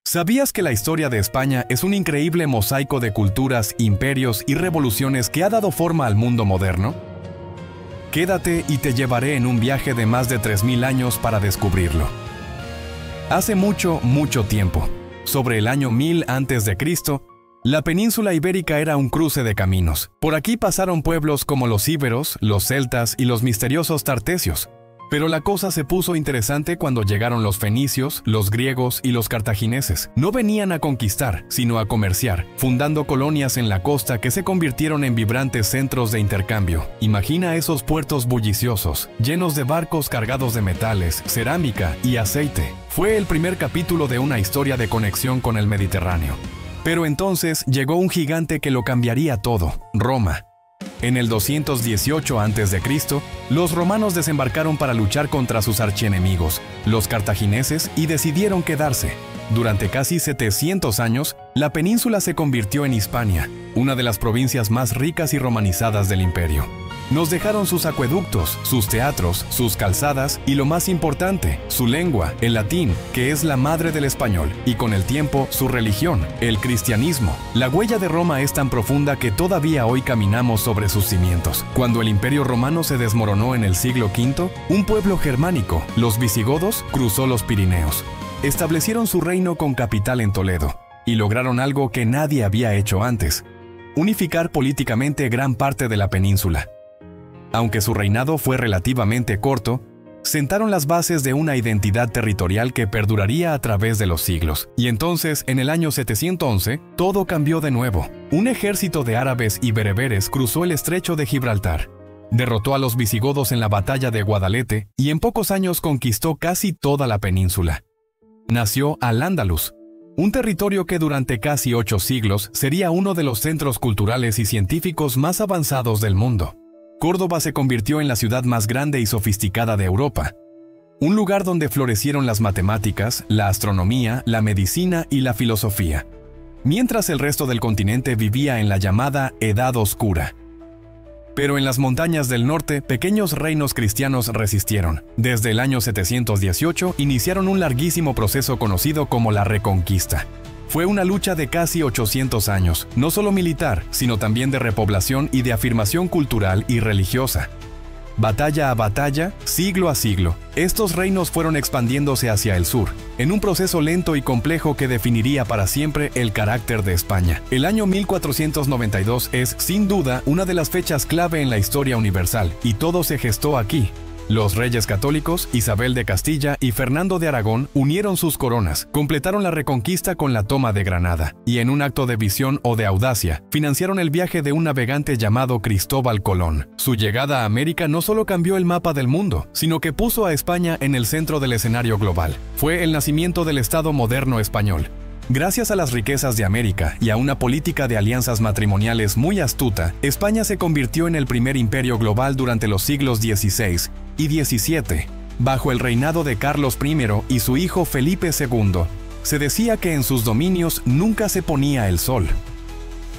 ¿Sabías que la historia de España es un increíble mosaico de culturas, imperios y revoluciones que ha dado forma al mundo moderno? Quédate y te llevaré en un viaje de más de 3000 años para descubrirlo. Hace mucho, mucho tiempo, sobre el año 1000 a.C., la península ibérica era un cruce de caminos. Por aquí pasaron pueblos como los íberos, los celtas y los misteriosos tartesios. Pero la cosa se puso interesante cuando llegaron los fenicios, los griegos y los cartagineses. No venían a conquistar, sino a comerciar, fundando colonias en la costa que se convirtieron en vibrantes centros de intercambio. Imagina esos puertos bulliciosos, llenos de barcos cargados de metales, cerámica y aceite. Fue el primer capítulo de una historia de conexión con el Mediterráneo. Pero entonces llegó un gigante que lo cambiaría todo: Roma. En el 218 a.C., los romanos desembarcaron para luchar contra sus archienemigos, los cartagineses, y decidieron quedarse. Durante casi 700 años, la península se convirtió en Hispania, una de las provincias más ricas y romanizadas del imperio. Nos dejaron sus acueductos, sus teatros, sus calzadas y, lo más importante, su lengua, el latín, que es la madre del español, y con el tiempo, su religión, el cristianismo. La huella de Roma es tan profunda que todavía hoy caminamos sobre sus cimientos. Cuando el imperio romano se desmoronó en el siglo V, un pueblo germánico, los visigodos, cruzó los Pirineos. Establecieron su reino con capital en Toledo, y lograron algo que nadie había hecho antes: unificar políticamente gran parte de la península. Aunque su reinado fue relativamente corto, sentaron las bases de una identidad territorial que perduraría a través de los siglos. Y entonces, en el año 711, todo cambió de nuevo. Un ejército de árabes y bereberes cruzó el estrecho de Gibraltar, derrotó a los visigodos en la batalla de Guadalete y en pocos años conquistó casi toda la península. Nació Al-Ándalus, un territorio que durante casi 8 siglos sería uno de los centros culturales y científicos más avanzados del mundo. Córdoba se convirtió en la ciudad más grande y sofisticada de Europa, un lugar donde florecieron las matemáticas, la astronomía, la medicina y la filosofía, mientras el resto del continente vivía en la llamada Edad Oscura. Pero en las montañas del norte, pequeños reinos cristianos resistieron. Desde el año 718 iniciaron un larguísimo proceso conocido como la Reconquista. Fue una lucha de casi 800 años, no solo militar, sino también de repoblación y de afirmación cultural y religiosa. Batalla a batalla, siglo a siglo, estos reinos fueron expandiéndose hacia el sur, en un proceso lento y complejo que definiría para siempre el carácter de España. El año 1492 es, sin duda, una de las fechas clave en la historia universal, y todo se gestó aquí. Los reyes católicos, Isabel de Castilla y Fernando de Aragón, unieron sus coronas, completaron la reconquista con la toma de Granada, y en un acto de visión o de audacia, financiaron el viaje de un navegante llamado Cristóbal Colón. Su llegada a América no solo cambió el mapa del mundo, sino que puso a España en el centro del escenario global. Fue el nacimiento del Estado moderno español. Gracias a las riquezas de América y a una política de alianzas matrimoniales muy astuta, España se convirtió en el primer imperio global durante los siglos XVI y XVII. Bajo el reinado de Carlos I y su hijo Felipe II, se decía que en sus dominios nunca se ponía el sol.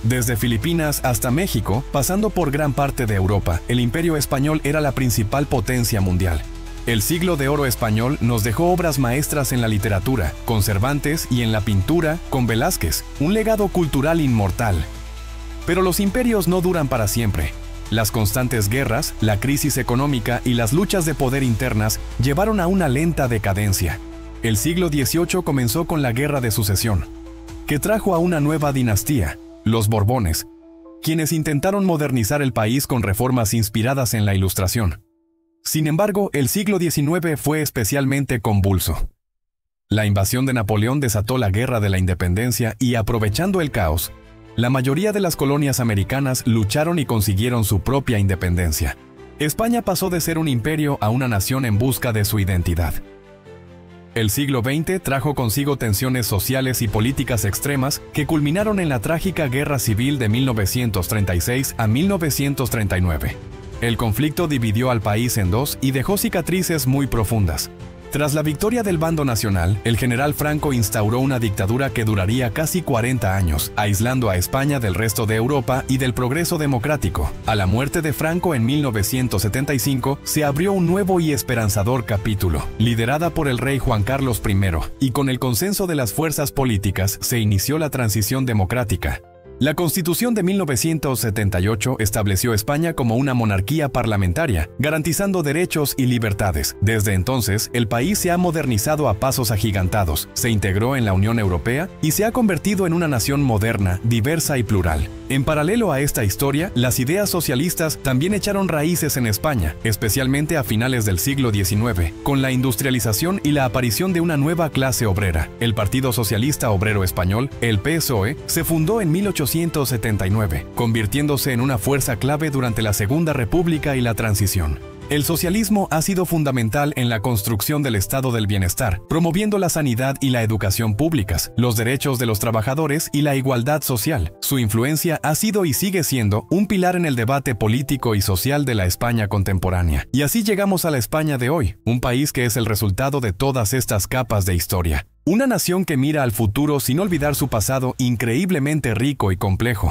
Desde Filipinas hasta México, pasando por gran parte de Europa, el imperio español era la principal potencia mundial. El siglo de oro español nos dejó obras maestras en la literatura, con Cervantes, y en la pintura, con Velázquez, un legado cultural inmortal. Pero los imperios no duran para siempre. Las constantes guerras, la crisis económica y las luchas de poder internas llevaron a una lenta decadencia. El siglo XVIII comenzó con la Guerra de Sucesión, que trajo a una nueva dinastía, los Borbones, quienes intentaron modernizar el país con reformas inspiradas en la Ilustración. Sin embargo, el siglo XIX fue especialmente convulso. La invasión de Napoleón desató la Guerra de la Independencia y, aprovechando el caos, la mayoría de las colonias americanas lucharon y consiguieron su propia independencia. España pasó de ser un imperio a una nación en busca de su identidad. El siglo XX trajo consigo tensiones sociales y políticas extremas que culminaron en la trágica Guerra Civil de 1936 a 1939. El conflicto dividió al país en dos y dejó cicatrices muy profundas. Tras la victoria del bando nacional, el general Franco instauró una dictadura que duraría casi 40 años, aislando a España del resto de Europa y del progreso democrático. A la muerte de Franco en 1975, se abrió un nuevo y esperanzador capítulo, liderada por el rey Juan Carlos I, y con el consenso de las fuerzas políticas se inició la transición democrática. La Constitución de 1978 estableció España como una monarquía parlamentaria, garantizando derechos y libertades. Desde entonces, el país se ha modernizado a pasos agigantados, se integró en la Unión Europea y se ha convertido en una nación moderna, diversa y plural. En paralelo a esta historia, las ideas socialistas también echaron raíces en España, especialmente a finales del siglo XIX, con la industrialización y la aparición de una nueva clase obrera. El Partido Socialista Obrero Español, el PSOE, se fundó en 1879, convirtiéndose en una fuerza clave durante la Segunda República y la transición. El socialismo ha sido fundamental en la construcción del estado del bienestar, promoviendo la sanidad y la educación públicas, los derechos de los trabajadores y la igualdad social. Su influencia ha sido y sigue siendo un pilar en el debate político y social de la España contemporánea. Y así llegamos a la España de hoy, un país que es el resultado de todas estas capas de historia. Una nación que mira al futuro sin olvidar su pasado increíblemente rico y complejo.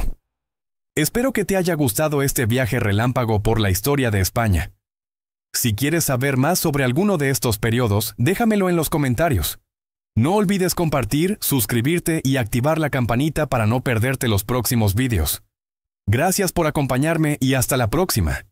Espero que te haya gustado este viaje relámpago por la historia de España. Si quieres saber más sobre alguno de estos periodos, déjamelo en los comentarios. No olvides compartir, suscribirte y activar la campanita para no perderte los próximos vídeos. Gracias por acompañarme y hasta la próxima.